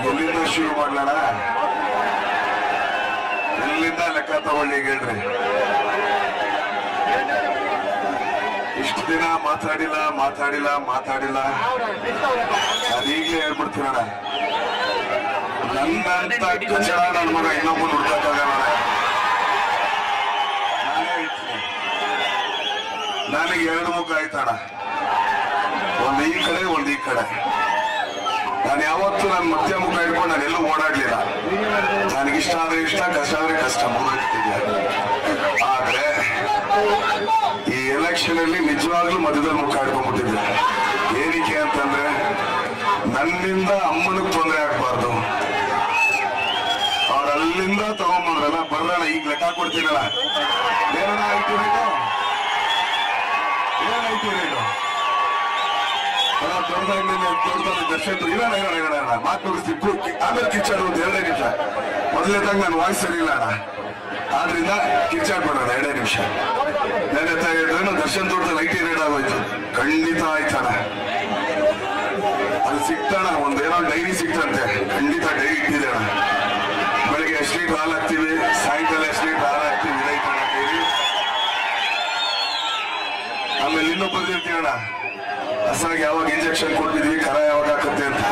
ಎಲ್ಲಿಂದ ಶುರು ಮಾಡ್ಲಣ, ಎಲ್ಲಿಂದ ಲೆಕ್ಕ ತಗೊಳ್ಳಿ ಹೇಳ್ರಿ. ಇಷ್ಟು ದಿನ ಮಾತಾಡಿಲ್ಲ ಅದೀಗ್ಲೇ ಹೇಳ್ಬಿಡ್ತೀನಣ್ಣ. ನನ್ನಂತ ಕಚಡ ನನ್ನ ಮಗ ಇನ್ನೊಬ್ಬರು ಹುಡ್ಕಾಗಲ್ಲ. ನನಗೆ ಎರಡು ಮುಖ ಆಯ್ತಣ್ಣ, ಒಂದು ಈ ಕಡೆ ಒಂದು ಈ ಕಡೆ. ನಾನು ಯಾವತ್ತೂ ನನ್ನ ಮಧ್ಯ ಮುಖ ಇಟ್ಕೊಂಡು ನಾನೆಲ್ಲೂ ಓಡಾಡ್ಲಿಲ್ಲ. ನನಗಿಷ್ಟ ಆದ್ರೆ ಇಷ್ಟ, ಕಷ್ಟ ಆದ್ರೆ ಕಷ್ಟ ಮುಗಿದ್ದೆ. ಆದ್ರೆ ಈ ಎಲೆಕ್ಷನ್ ಅಲ್ಲಿ ನಿಜವಾಗ್ಲೂ ಮಧ್ಯದಲ್ಲಿ ಮುಖ ಇಟ್ಕೊಂಡ್ಬಿಟ್ಟಿದ್ದೆ. ಏನಕ್ಕೆ ಅಂತಂದ್ರೆ ನನ್ನಿಂದ ಅಮ್ಮನಿಗೆ ತೊಂದರೆ ಆಗ್ಬಾರ್ದು. ಅವ್ರ ಅಲ್ಲಿಂದ ತಗೊಂಡ್ಬಂದ್ರಲ್ಲ, ಬರ್ರಣ ಈಗ ಲೆಕ್ಕ ಕೊಡ್ತೀನಲ್ಲ. ಏನಣ್ಣ ಆಯ್ತು ರೇಟು, ಏನಾಯ್ತು ರೇಟು? ದರ್ಶನ್ ಇರೋಣ ಮಾತು ಮುಗಿಸ್ತಿತ್ತು. ಆಮೇಲೆ ಕಿಚ್ಚಾಡುವುದು 2 ನಿಮಿಷ. ಮೊದಲನೇದಾಗ ನಾನು ವಾಯ್ಸ್ ಸರಿ ಇಲ್ಲ ಅಣ್ಣ, ಆದ್ರಿಂದ ಕಿಚ್ಚಾಡ್ಬೇಡ 2 ನಿಮಿಷ. ನಾನು ದರ್ಶನ್ ತೋಟದಲ್ಲಿ ಐಟಿ ರೇಟ್ ಆಗೋಯ್ತು. ಖಂಡಿತ ಆಯ್ತಣ್ಣ, ಅಲ್ಲಿ ಸಿಕ್ತಣ. ಒಂದೇನೋ ಡೈರಿ ಸಿಕ್ತಂತೆ, ಖಂಡಿತ ಡೈರಿ ಇಟ್ಟಿದೆ ಅಣ್ಣ. ಬೆಳಿಗ್ಗೆ ಎಷ್ಟು ಲೀಟರ್ ಹಾಲು ಹಾಕ್ತಿವಿ, ಸಾಯಂಕಾಲ ಎಷ್ಟು ಲೀಟರ್ ಹಾಲು ಹಾಕ್ತಿವಿ, ಇದೈತಣ್ಣ ಡೈರಿ. ಆಮೇಲೆ ಇನ್ನೂ ಬಂದಿರ್ತೀವಿ ಅಣ್ಣ, ಹಸಾಗಿ ಯಾವಾಗ ಇಂಜೆಕ್ಷನ್ ಕೊಟ್ಟಿದ್ವಿ, ಕರ ಯಾವಾಗ ಹಾಕತ್ತೆ ಅಂತ.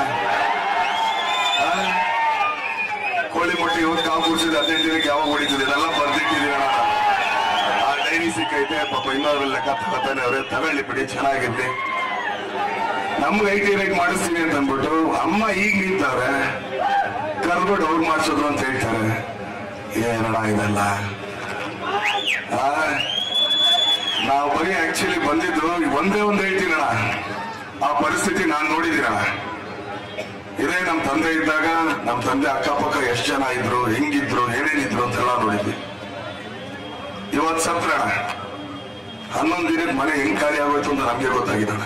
ಕೋಳಿ ಮೊಟ್ಟೆ ಇವತ್ತು ಕಾವು ಕೂಡಿಸಿದ 15 ದಿನಕ್ಕೆ ಯಾವಾಗ ಹೊಡಿತದೆ, ಇದೆಲ್ಲ ಬರ್ದಿಟ್ಟಿದೀವಿ ಅಣ್ಣ. ಆ ಡೈರಿ ಸಿಕ್ಕೈತೆ ಪಾಪ, ಇನ್ನೊಂದು ಲೆಕ್ಕ ತಗೋತಾನೆ. ಅವರೇ ತಗೊಳ್ಳಿ ಬಿಡಿ, ಚೆನ್ನಾಗಿರ್ಲಿ. ನಮ್ಗೆ ಐಟಿ ರೇಟ್ ಮಾಡಿಸ್ತೀನಿ ಅಂತ ಅಂದ್ಬಿಟ್ಟು ಅಮ್ಮ ಈಗ ನಿಂತವ್ರೆ, ಕರ್ಬಿಟ್ಟು ಅವ್ರು ಮಾಡಿಸೋದು ಅಂತ ಹೇಳ್ತಾರೆ. ಏನಣ್ಣ ಇದೆಲ್ಲ? ನಾವು ಬರೀ ಆಕ್ಚುಲಿ ಬಂದಿದ್ದು ಒಂದೇ ಒಂದು ಹೇಳ್ತೀನಣ್ಣ, ಆ ಪರಿಸ್ಥಿತಿ ನಾನು ನೋಡಿದ್ದೀನಣ್ಣ. ಇದೇ ನಮ್ಮ ತಂದೆ ಇದ್ದಾಗ ನಮ್ಮ ತಂದೆ ಅಕ್ಕಪಕ್ಕ ಎಷ್ಟು ಜನ ಇದ್ರು, ಹೆಂಗಿದ್ರು, ಏನೇನಿದ್ರು ಅಂತೆಲ್ಲ ನೋಡಿದ್ವಿ. ಇವತ್ತು ಸತ್ರಣ 11 ದಿನದ ಮನೆ ಹೆಂಗ್ ಖಾಲಿ ಆಗೋಯ್ತು ಅಂತ ನಮ್ಗೆ ಗೊತ್ತಾಗಿದ್ದಣ.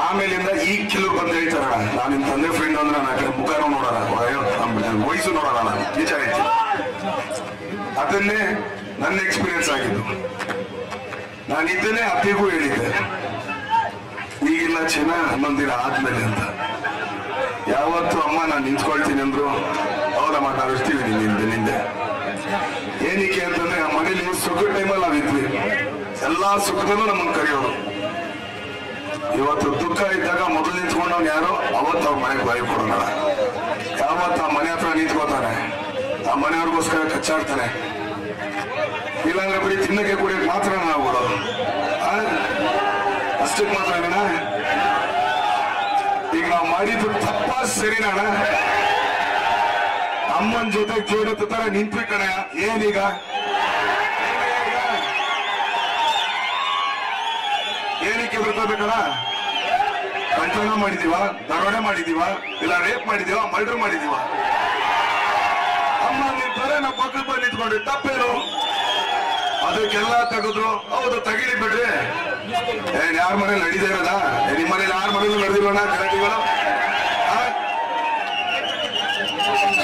ಆಮೇಲಿಂದ ಈಗ ಕೆಲವ್ರು ಬಂದು ಹೇಳ್ತಾರಣ, ನಾನು ನಿಮ್ ತಂದೆ ಫ್ರೆಂಡ್ ಅಂದ್ರೆ ನಾನು ಮುಖಾನು ನೋಡೋಣ, ವಯಸ್ಸು ನೋಡೋಣ, ನಾನು ನಿಜ ಹೇಳ್ತೀನಿ. ಅದನ್ನೇ ನನ್ನ ಎಕ್ಸ್ಪೀರಿಯನ್ಸ್ ಆಗಿದ್ದು. ನಾನು ಇದನ್ನೇ ಅತ್ತಿಗೂ ಹೇಳಿದ್ದೆ, ಈಗಿಲ್ಲ ಚೆನ್ನ 11 ದಿನ ಆದ್ಮೇಲೆ ಅಂತ. ಯಾವತ್ತು ಅಮ್ಮ ನಾನು ನಿಂತ್ಕೊಳ್ತೀನಿ ಅಂದ್ರು, ಹೌದಮ್ಮ ನಾವು ಇರ್ತೀವಿ ನಿಂದೆ. ಏನಕ್ಕೆ ಅಂತಂದ್ರೆ ಆ ಮನೇಲಿ ಸುಖದ ಟೈಮಲ್ಲಿ ನಾವಿದ್ವಿ, ಎಲ್ಲಾ ಸುಖದಲ್ಲೂ ನಮ್ಮನ್ನು ಕರೆಯೋರು. ಇವತ್ತು ದುಃಖ ಇದ್ದಾಗ ಮೊದಲು ನಿಂತ್ಕೊಂಡವ್ನು ಯಾರೋ, ಅವತ್ತು ಅವ್ರ ಮನೆಗೆ ಬಾಯಿ ಕೊಡೋಣ. ಯಾವತ್ತು ಆ ಮನೆ ಹತ್ರ ನಿಂತ್ಕೋತಾನೆ, ಆ ಮನೆಯವ್ರಿಗೋಸ್ಕರ ಕಚ್ಚಾಡ್ತಾನೆ. ಇಲ್ಲಾಂದ್ರೆ ಬರೀ ತಿನ್ನಕ್ಕೆ ಕುಡಿಯಕ್ಕೆ ಮಾತ್ರ ನಾವು ಕೊಡೋದು, ಅಷ್ಟಕ್ಕೆ ಮಾತ್ರ. ಈಗ ನಾವು ಮಾಡಿದ್ದು ತಪ್ಪ ಸರಿನಾ? ಅಮ್ಮನ ಜೊತೆ ಜೋಡತ್ತ ತರ ನಿಂತ್ವಿ ಕಣ. ಏನೀಗ ಏನಕ್ಕೆ ಬರ್ಕೋಬೇಕಣ? ಕಂಟನ ಮಾಡಿದೀವ, ದರೋಡೆ ಮಾಡಿದೀವ, ಇಲ್ಲ ರೇಪ್ ಮಾಡಿದೀವ, ಮರ್ಡರ್ ಮಾಡಿದೀವ? ಅಮ್ಮ ನಿಂತಾರೆ, ನಾವು ಪಕ್ಕದ ಬಂದು ನಿಂತ್ಕೊಂಡ್ರಿ, ತಪ್ಪೇನು? ಅದಕ್ಕೆಲ್ಲ ತೆಗೆದ್ರು. ಹೌದು, ತೆಗಿಲಿ ಬಿಡ್ರಿ. ಯಾರ ಮನೇಲಿ ನಡೀದೇ ಇರೋದಾ? ನಿಮ್ಮ ಮನೇಲಿ ಯಾರ ಮನೇಲಿ ನಡೆದಿರೋಣ ಗಲಾಟೆಗಳು?